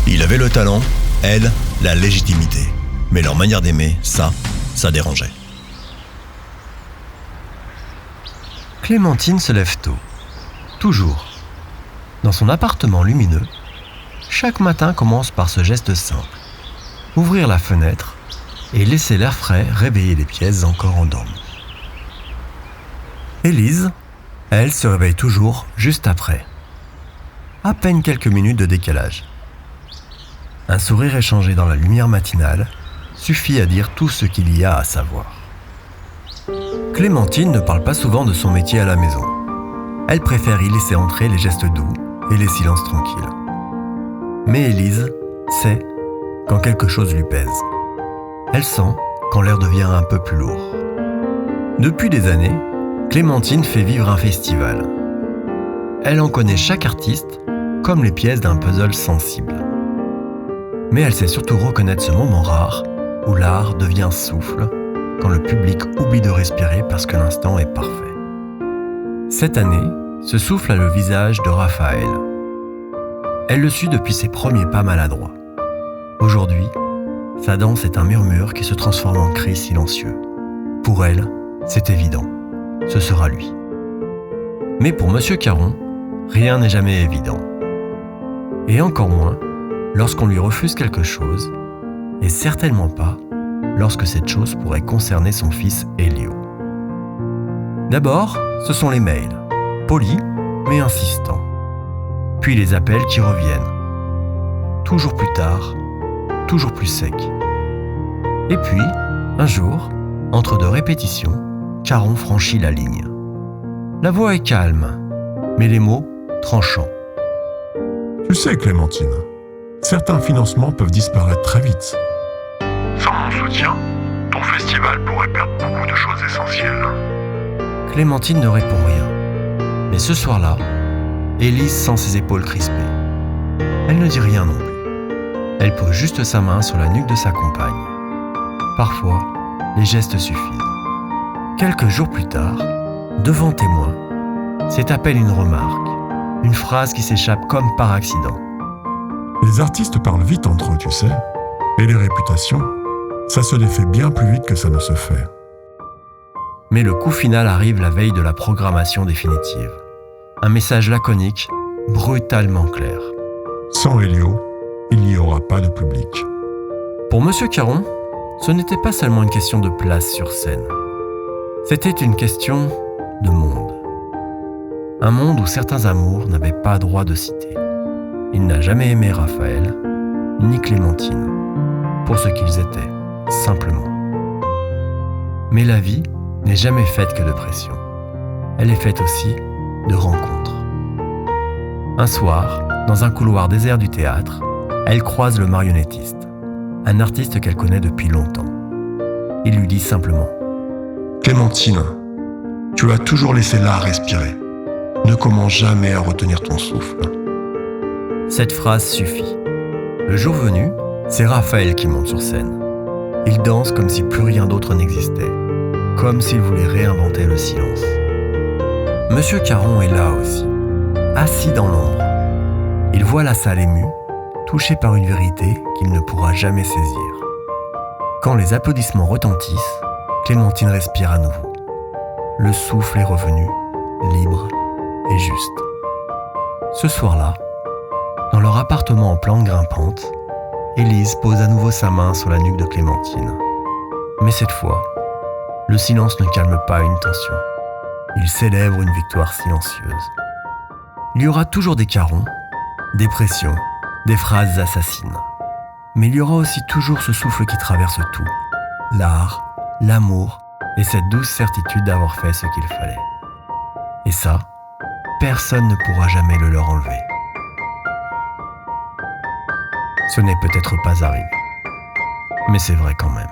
Il avait le talent, elle, la légitimité. Mais leur manière d'aimer, ça dérangeait. Clémentine se lève tôt. Toujours. Dans son appartement lumineux, chaque matin commence par ce geste simple. Ouvrir la fenêtre et laisser l'air frais réveiller les pièces encore endormies. Élise, elle, se réveille toujours juste après. À peine quelques minutes de décalage. Un sourire échangé dans la lumière matinale suffit à dire tout ce qu'il y a à savoir. Clémentine ne parle pas souvent de son métier à la maison. Elle préfère y laisser entrer les gestes doux et les silences tranquilles. Mais Élise sait quand quelque chose lui pèse. Elle sent quand l'air devient un peu plus lourd. Depuis des années, Clémentine fait vivre un festival. Elle en connaît chaque artiste comme les pièces d'un puzzle sensible. Mais elle sait surtout reconnaître ce moment rare où l'art devient souffle quand le public oublie de respirer parce que l'instant est parfait. Cette année, ce souffle a le visage de Raphaël. Elle le suit depuis ses premiers pas maladroits. Aujourd'hui, sa danse est un murmure qui se transforme en cri silencieux. Pour elle, c'est évident, ce sera lui. Mais pour Monsieur Caron, rien n'est jamais évident. Et encore moins lorsqu'on lui refuse quelque chose, et certainement pas lorsque cette chose pourrait concerner son fils Elio. D'abord, ce sont les mails, polis mais insistants. Puis les appels qui reviennent. Toujours plus tard, toujours plus secs. Et puis, un jour, entre deux répétitions, Caron franchit la ligne. La voix est calme, mais les mots tranchants. Tu sais, Clémentine, certains financements peuvent disparaître très vite. Sans mon soutien, ton festival pourrait perdre beaucoup de choses essentielles. Clémentine ne répond rien. Mais ce soir-là, Élise sent ses épaules crispées. Elle ne dit rien non plus. Elle pose juste sa main sur la nuque de sa compagne. Parfois, les gestes suffisent. Quelques jours plus tard, devant témoins, c'est à peine une remarque, une phrase qui s'échappe comme par accident. Les artistes parlent vite entre eux, tu sais. Et les réputations, ça se défait bien plus vite que ça ne se fait. Mais le coup final arrive la veille de la programmation définitive. Un message laconique, brutalement clair. Sans Elio, il n'y aura pas de public. Pour Monsieur Caron, ce n'était pas seulement une question de place sur scène. C'était une question de monde. Un monde où certains amours n'avaient pas droit de citer. Il n'a jamais aimé Raphaël, ni Clémentine, pour ce qu'ils étaient, simplement. Mais la vie n'est jamais faite que de pression. Elle est faite aussi de rencontres. Un soir, dans un couloir désert du théâtre, elle croise le marionnettiste, un artiste qu'elle connaît depuis longtemps. Il lui dit simplement « Clémentine, tu as toujours laissé l'art respirer. Ne commence jamais à retenir ton souffle. » Cette phrase suffit. Le jour venu, c'est Raphaël qui monte sur scène. Il danse comme si plus rien d'autre n'existait, comme s'il voulait réinventer le silence. Monsieur Caron est là aussi, assis dans l'ombre. Il voit la salle émue, touché par une vérité qu'il ne pourra jamais saisir. Quand les applaudissements retentissent, Clémentine respire à nouveau. Le souffle est revenu, libre et juste. Ce soir-là, dans leur appartement en plante grimpante, Élise pose à nouveau sa main sur la nuque de Clémentine. Mais cette fois, le silence ne calme pas une tension. Il célèbre une victoire silencieuse. Il y aura toujours des carons, des pressions, des phrases assassines. Mais il y aura aussi toujours ce souffle qui traverse tout. L'art, l'amour et cette douce certitude d'avoir fait ce qu'il fallait. Et ça, personne ne pourra jamais le leur enlever. Ce n'est peut-être pas arrivé, mais c'est vrai quand même.